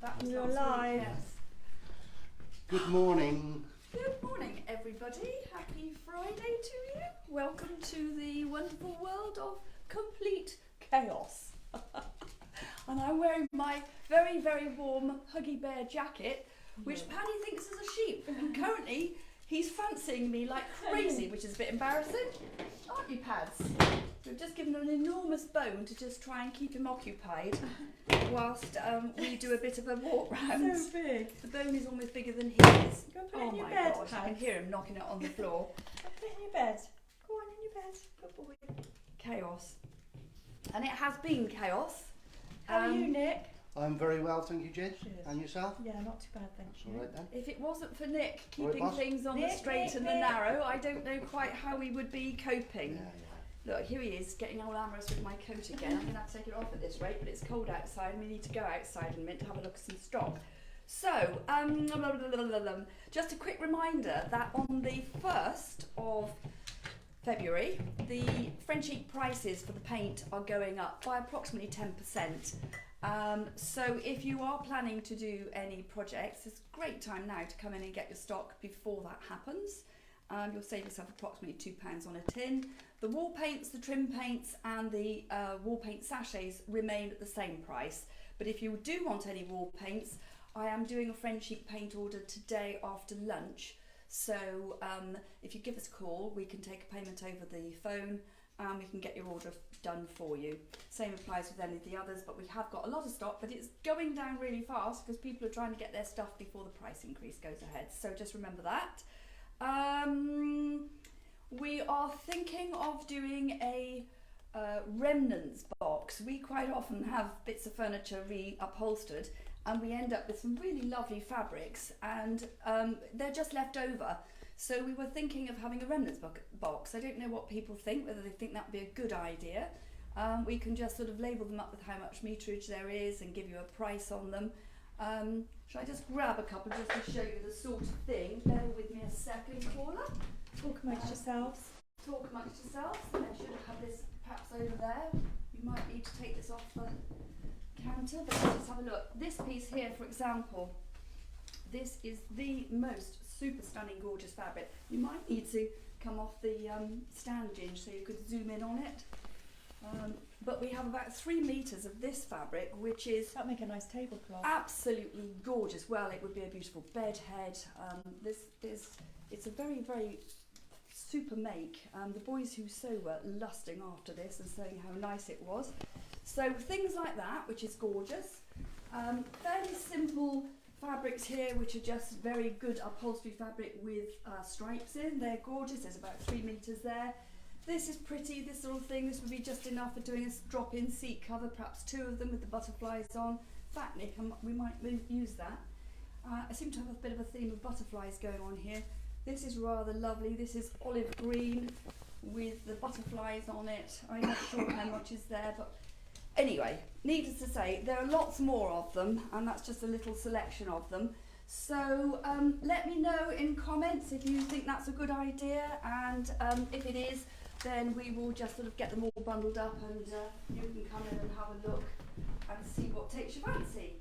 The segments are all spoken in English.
That was You're last live. week, yes. Good morning. Good morning, everybody. Happy Friday to you. Welcome to the wonderful world of complete chaos. And I'm wearing my very, very warm Huggy Bear jacket, which Paddy thinks is a sheep. And currently, he's fancying me like crazy, which is a bit embarrassing. Aren't you, Pads? We've just given him an enormous bone to just try and keep him occupied whilst we do a bit of a walk round. So big. The bone is almost bigger than his. Go and put it Oh in your my bed, gosh, I can Pads. hear him knocking it on the floor. Go put it in your bed. Go on in your bed. Good boy. Chaos. And it has been chaos. How are you, Nick? I'm very well, thank you, Jed. Good. And yourself? Yeah, not too bad, thank you. All right then. If it wasn't for Nick Right, keeping boss? things on the Nick, straight Nick, and the Nick. narrow, I don't know quite how we would be coping. Yeah. Look, here he is, getting all amorous with my coat again. I'm going to have to take it off at this rate, but it's cold outside and we need to go outside in a minute to have a look at some stock. So, just a quick reminder that on the 1st of February, the Frenchic prices for the paint are going up by approximately 10%. So if you are planning to do any projects, it's a great time now to come in and get your stock before that happens. You'll save yourself approximately £2 on a tin. The wall paints, the trim paints and the wall paint sachets remain at the same price. But if you do want any wall paints, I am doing a Frenchic paint order today after lunch. So if you give us a call, we can take a payment over the phone and we can get your order done for you. Same applies with any of the others, but we have got a lot of stock, but it's going down really fast because people are trying to get their stuff before the price increase goes ahead. So just remember that. We are thinking of doing a remnants box. We quite often have bits of furniture re-upholstered and we end up with some really lovely fabrics and they're just left over. So we were thinking of having a remnants box. I don't know what people think, whether they think that would be a good idea. We can just sort of label them up with how much meterage there is and give you a price on them. Shall I just grab a couple just to show you the sort of thing? Bear with me a second, caller. Talk amongst yourselves. Talk amongst yourselves. I should have this perhaps over there. You might need to take this off the counter, but let's just have a look. This piece here, for example, this is the most super stunning, gorgeous fabric. You might need to come off the stand, Ginge, so you could zoom in on it. But we have about 3 meters of this fabric, which is That'd make a nice tablecloth. absolutely gorgeous. Well, it would be a beautiful bed head. It's a very, very super make. The boys who sew were lusting after this and saying how nice it was. So things like that, which is gorgeous. Fairly simple fabrics here, which are just very good upholstery fabric with stripes in. They're gorgeous. There's about 3 meters there. This is pretty, this sort of thing. This would be just enough for doing a drop-in seat cover, perhaps 2 of them with the butterflies on. In fact, Nick, we might use that. I seem to have a bit of a theme of butterflies going on here. This is rather lovely. This is olive green with the butterflies on it. I'm not sure how much is there, but anyway, needless to say, there are lots more of them, and that's just a little selection of them. So let me know in comments if you think that's a good idea, and if it is, then we will just sort of get them all bundled up and you can come in and have a look and see what takes your fancy.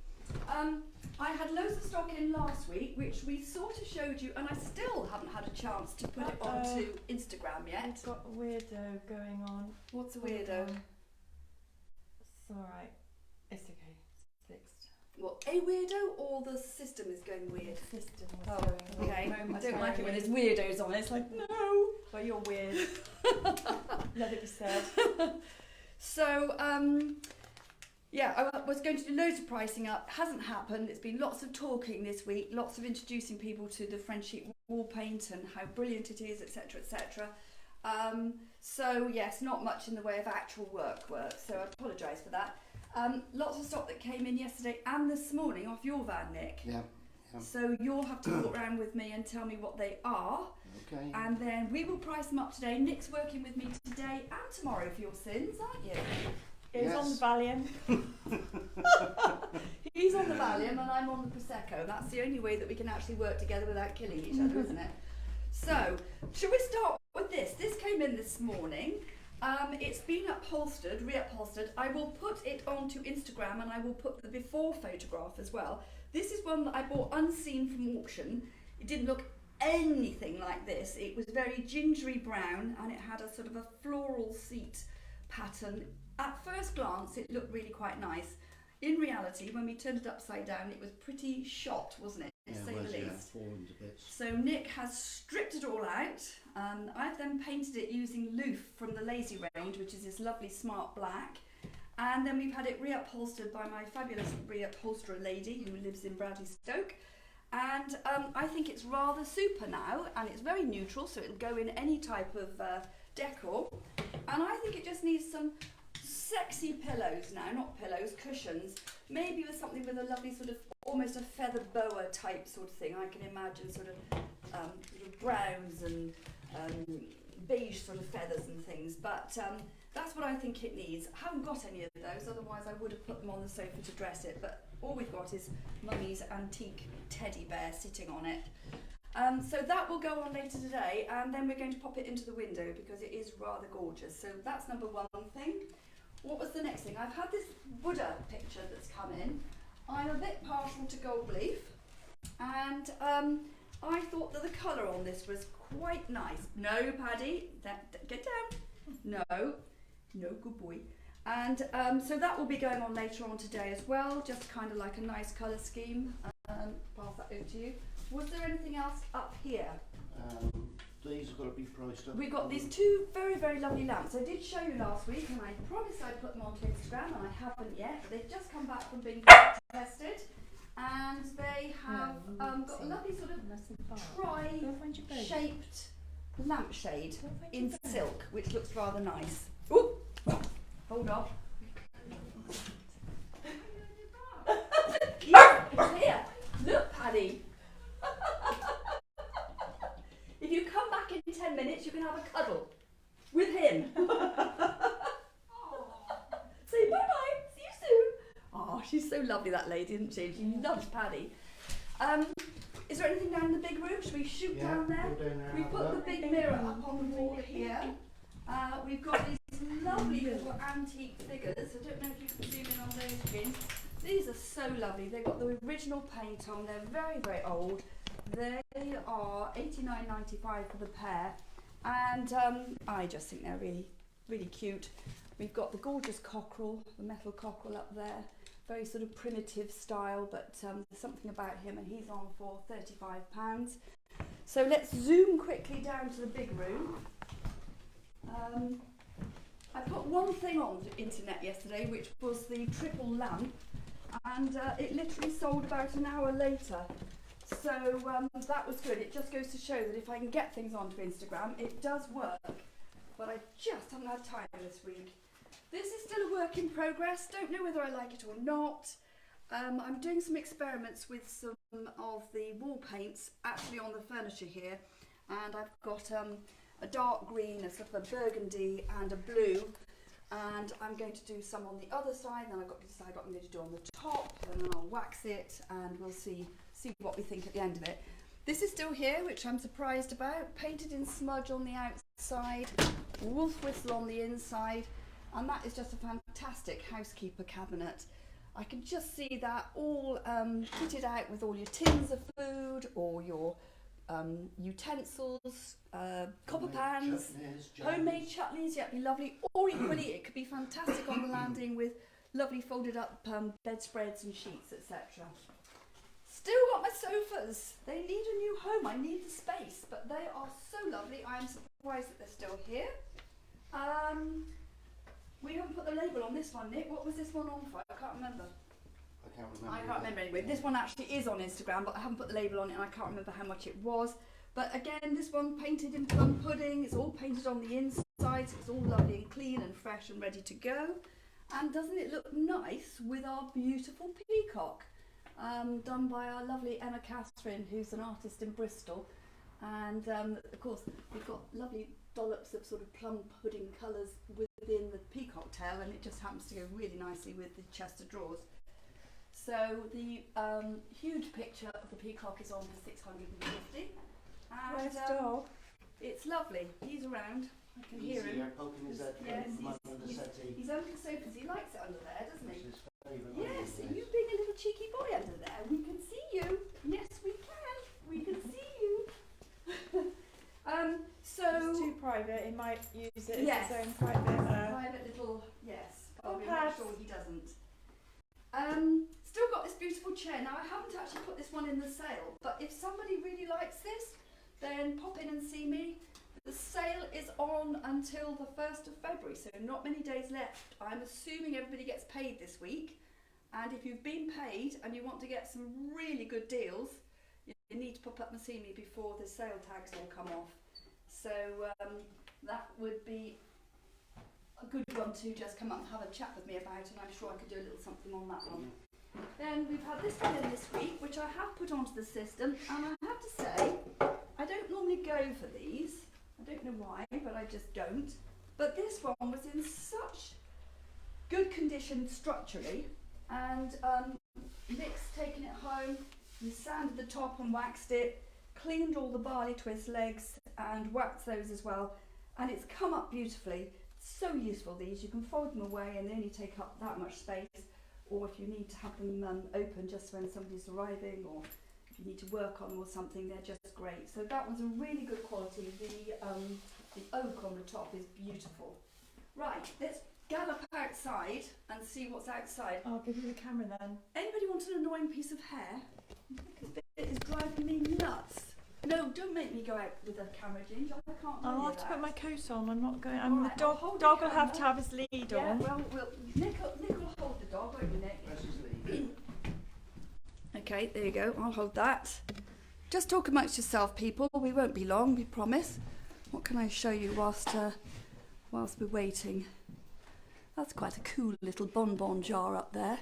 I had loads of stock in last week, which we sort of showed you, and I still haven't had a chance to put it onto Instagram yet. We've got a weirdo going on. What's a weirdo? It's alright. It's okay. It's fixed. What, a weirdo or the system is going weird? The system was Oh, going okay. weird. I don't like it when there's weirdos on it. It's like, no. Well, you're weird. Let it be said. So, yeah, I was going to do loads of pricing up. Hasn't happened. It's been lots of talking this week, lots of introducing people to the Frenchic wall paint and how brilliant it is, etc., etc. So, yes, not much in the way of actual work, so I apologise for that. Lots of stock that came in yesterday and this morning off your van, Nick. Yeah. So you'll have to walk around with me and tell me what they are. Okay. And then we will price them up today. Nick's working with me today and tomorrow for your sins, aren't you? He's Yes. on the Valium. He's on the Valium and I'm on the Prosecco. That's the only way that we can actually work together without killing each other, isn't it? So, should we start with this? This came in this morning. It's been upholstered, reupholstered. I will put it onto Instagram and I will put the before photograph as well. This is one that I bought unseen from auction. It didn't look anything like this. It was very gingery brown and it had a sort of a floral seat pattern. At first glance it looked really quite nice. In reality, when we turned it upside down, it was pretty shot, wasn't it? Yeah, To it say was, the yeah, least. fallen to bits. So Nick has stripped it all out. I've then painted it using Loof from the Lazy range, which is this lovely smart black. And then we've had it reupholstered by my fabulous reupholsterer lady who lives in Bradley Stoke. And I think it's rather super now, and it's very neutral, so it'll go in any type of decor. And I think it just needs some sexy pillows now, not pillows, cushions, maybe with something with a lovely sort of almost a feather boa type sort of thing. I can imagine sort of browns and beige sort of feathers and things, but that's what I think it needs. I haven't got any of those, otherwise I would have put them on the sofa to dress it, but all we've got is Mummy's antique teddy bear sitting on it. So that will go on later today, and then we're going to pop it into the window because it is rather gorgeous. So that's number one thing. What was the next thing? I've had this Buddha picture that's come in. I'm a bit partial to gold leaf, and I thought that the colour on this was quite nice. No, Paddy, get down. No, good boy. And so that will be going on later on today as well, just kind of like a nice colour scheme. Pass that over to you. Was there anything else up here? These have got to be priced up. We've got these two very, very lovely lamps. I did show you last week and I promised I'd put them onto Instagram, and I haven't yet. They've just come back from being tested, and they have got a lovely sort of tri-shaped lampshade in silk, which looks rather nice. Ooh, hold on. Here, look, Paddy. If you come back in 10 minutes, you can have a cuddle with him. Say bye-bye, see you soon. Oh, she's so lovely, that lady, isn't she? She loves Paddy. Is there anything down in the big room? Should we shoot down there? Go down there. We've put the big mirror up on the wall here. We've got these lovely little antique figures. I don't know if you can zoom in on those pins. These are so lovely. They've got the original paint on. They're very, very old. They are $89.95 for the pair, and I just think they're really, really cute. We've got the gorgeous cockerel, the metal cockerel up there, very sort of primitive style, but there's something about him, and he's on for £35. So let's zoom quickly down to the big room. I put one thing on the internet yesterday, which was the triple lamp, and it literally sold about an hour later. So that was good. It just goes to show that if I can get things onto Instagram, it does work. But I just haven't had time this week. This is still a work in progress. Don't know whether I like it or not. I'm doing some experiments with some of the wall paints actually on the furniture here. And I've got a dark green, a sort of a burgundy and a blue. And I'm going to do some on the other side. Then I've got to decide what I'm going to do on the top. And then I'll wax it and we'll see what we think at the end of it. This is still here, which I'm surprised about. Painted in smudge on the outside, wolf whistle on the inside, and that is just a fantastic housekeeper cabinet. I can just see that all kitted out with all your tins of food or your utensils, copper pans, homemade chutneys, yeah, it'd be lovely. Or equally, it could be fantastic on the landing with lovely folded up bedspreads and sheets, etc. Still got my sofas. They need a new home. I need the space, but they are so lovely. I'm surprised that they're still here. We haven't put the label on this one, Nick. What was this one on for? I can't remember. I can't remember anyway. This one actually is on Instagram, but I haven't put the label on it and I can't remember how much it was. But again, this one painted in plum pudding. It's all painted on the inside, so it's all lovely and clean and fresh and ready to go. And doesn't it look nice with our beautiful peacock? Done by our lovely Emma Catherine, who's an artist in Bristol. And of course, we've got lovely dollops of sort of plum pudding colours within the peacock tail, and it just happens to go really nicely with the chest of drawers. So the huge picture of the peacock is on for $650. Where's dog? It's lovely. He's around. I can hear He's him. here poking his head Yes, from under the settee. He's under the sofas. He likes it under there, doesn't he? It's his favourite. Yes, isn't you it? being a little cheeky boy under there. We can see you. Yes, we can. We can see you. So It's too private. He might use it yes, as his own private. private little yes. I'll Oh, make pads. sure he doesn't. Still got this beautiful chair. Now I haven't actually put this one in the sale, but if somebody really likes this, then pop in and see me. The sale is on until the 1st of February, so not many days left. I'm assuming everybody gets paid this week, and if you've been paid and you want to get some really good deals, you need to pop up and see me before the sale tags all come off. So that would be a good one to just come up and have a chat with me about, and I'm sure I could do a little something on that one. Then we've had this one in this week, which I have put onto the system, and I have to say, I don't normally go for these. I don't know why, but I just don't. But this one was in such good condition structurally, and Nick's taken it home, we sanded the top and waxed it, cleaned all the barley twist legs and waxed those as well, and it's come up beautifully. So useful, these. You can fold them away and they only take up that much space, or if you need to have them open just when somebody's arriving, or if you need to work on them or something, they're just great. So that was a really good quality. The oak on the top is beautiful. Right, let's gallop outside and see what's outside. I'll give you the camera then. Anybody want an annoying piece of hair? It is driving me nuts. No, don't make me go out with a camera, Ginger. I can't do I'll have that. to put my coat on. I'm not going. Alright, the I'll hold dog the will have to camera. have his lead Yeah, on. well, Nick will hold the dog, won't you, Nick? Press his lead. Okay, there you go. I'll hold that. Just talk amongst yourself, people. We won't be long, we promise. What can I show you whilst we're waiting? That's quite a cool little bonbon jar up there.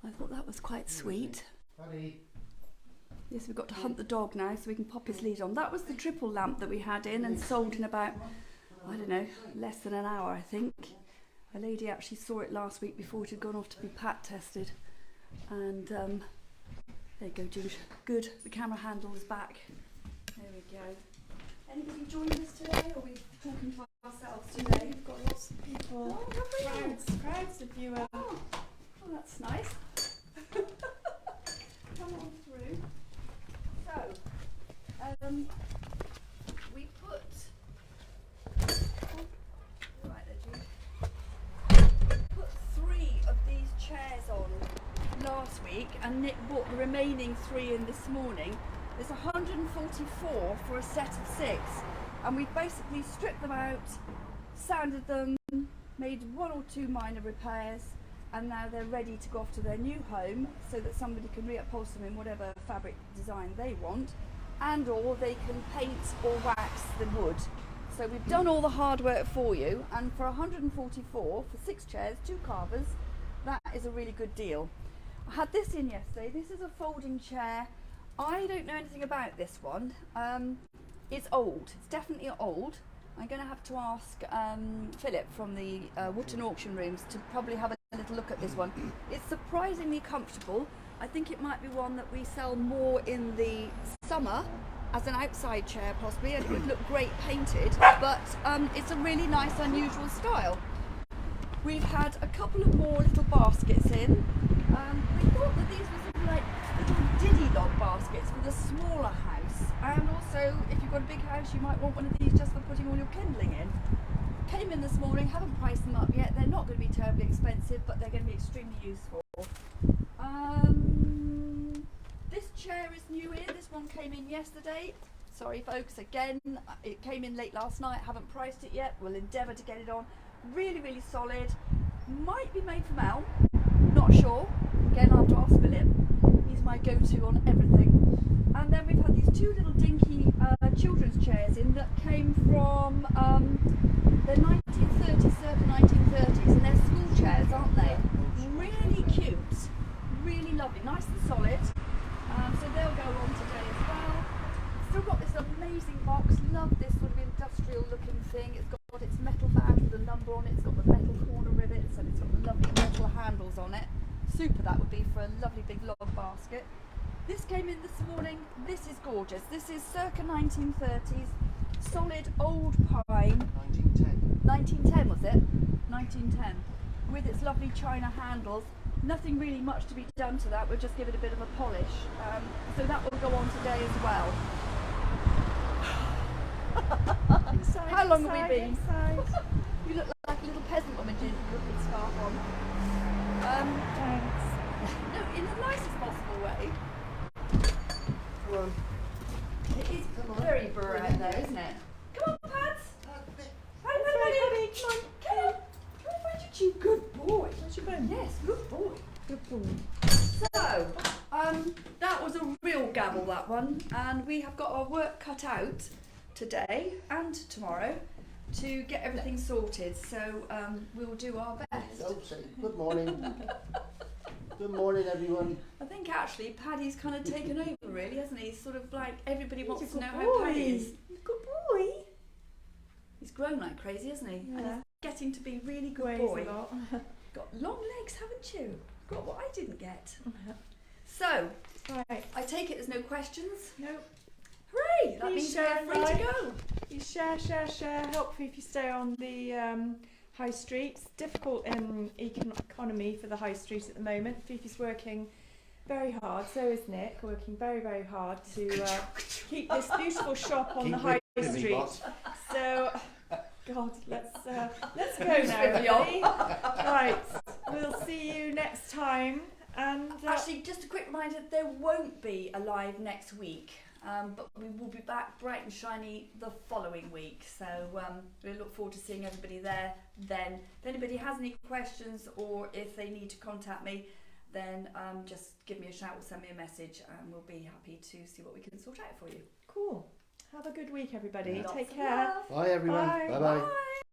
I thought that was quite sweet. Buddy. Yes, we've got to hunt the dog now so we can pop his lead on. That was the triple lamp that we had in and sold in about, I don't know, less than an hour, I think. A lady actually saw it last week before it had gone off to be pat tested. And there you go, Ginger. Good, the camera handle is back. There we go. Anybody joining us today, or are we talking to ourselves today? We've got lots of people. Oh, have we? Crowds of viewers. Oh, that's nice. Come on through. So, we put. Right there, Jude. Put 3 of these chairs on last week, and Nick bought the remaining 3 in this morning. There's 144 for a set of 6, and we've basically stripped them out, sanded them, made 1 or 2 minor repairs, and now they're ready to go off to their new home so that somebody can reupholster them in whatever fabric design they want, and or they can paint or wax the wood. So we've done all the hard work for you, and for 144 for 6 chairs, 2 carvers, that is a really good deal. I had this in yesterday. This is a folding chair. I don't know anything about this one. It's old. It's definitely old. I'm going to have to ask Philip from the Wotton auction rooms to probably have a little look at this one. It's surprisingly comfortable. I think it might be one that we sell more in the summer as an outside chair possibly, and it would look great painted, but it's a really nice unusual style. We've had a couple of more little baskets in. We thought that these were sort of like little diddy log baskets for the smaller house, and also if you've got a big house you might want one of these just for putting all your kindling in. Came in this morning, haven't priced them up yet. They're not going to be terribly expensive, but they're going to be extremely useful. This chair is new in. This one came in yesterday. Sorry folks, again, it came in late last night. Haven't priced it yet. We'll endeavour to get it on. Really, really solid. Might be made from elm. Not sure. Again, I'll have to ask Philip. He's my go-to on everything. And then we've had these 2 little dinky children's chairs in that came from the 1930s, circa 1930s, and they're school chairs, aren't they? Really cute, really lovely, nice and solid. So they'll go on today as well. Still got this amazing box. Love this sort of industrial-looking thing. It's got its metal badge with a number on it. It's got the metal corner rivets, and it's got the lovely metal handles on it. Super that would be for a lovely big log basket. This came in this morning. This is gorgeous. This is circa 1930s. solid old pine, 1910. 1910 was it? 1910, with its lovely china handles. Nothing really much to be done to that, we'll just give it a bit of a polish. So that will go on today as well. Inside, How long have we inside, been? Inside. You look like a little peasant woman, didn't you, with a scarf on? Thanks. No, in the nicest possible way. Come on. It is Come on. very bright though, isn't it? Come on, Pads! Hi, That's right, buddy. Come on. Come on! Come on, find your chew. Good boy. Where's your bone? Yes, good boy. Good boy. So, that was a real gamble, that one, and we have got our work cut out today and tomorrow to get everything sorted. So we'll do our best. Oh, say good morning. Good morning, everyone. I think actually Paddy's kind of taken over, really, hasn't he? He's sort of like everybody He's wants a to good know how boy. Paddy is. Good boy. He's grown like crazy, hasn't he? And Yeah. he's getting to be really good Weighs boy. a lot. Got long legs, haven't you? Got what I didn't get. So Right. I take it there's no questions. No. Hooray! That Please means share we're and free to like. go. You share. Help Fifi stay on the high street. It's difficult in economy for the high street at the moment. Fifi's working very hard. So is Nick, working very, very hard to keep this beautiful shop on the high street. So, God, let's go now, everybody. Right, we'll see you next time. And Actually, just a quick reminder, there won't be a live next week, but we will be back bright and shiny the following week. So we look forward to seeing everybody there then. If anybody has any questions or if they need to contact me, then just give me a shout or send me a message and we'll be happy to see what we can sort out for you. cool. Have a good week, everybody. Lots Take of care. love. Bye, everyone. Bye. Bye-bye. Bye.